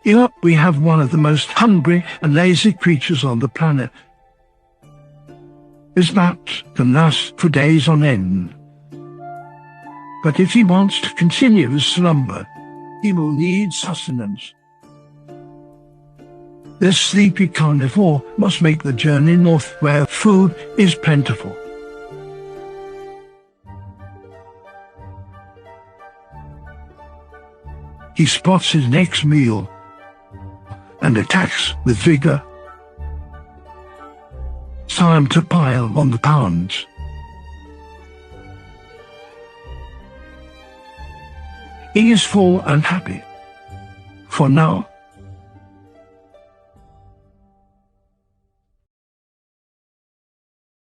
Here we have one of the most hungry and lazy creatures on the planet. His nap can last for days on end. But if he wants to continue his slumber, he will need sustenance. This sleepy carnivore must make the journey north where food is plentiful. He spots his next meal and attacks with vigor. Time to pile on the pounds. He is full and happy. For now,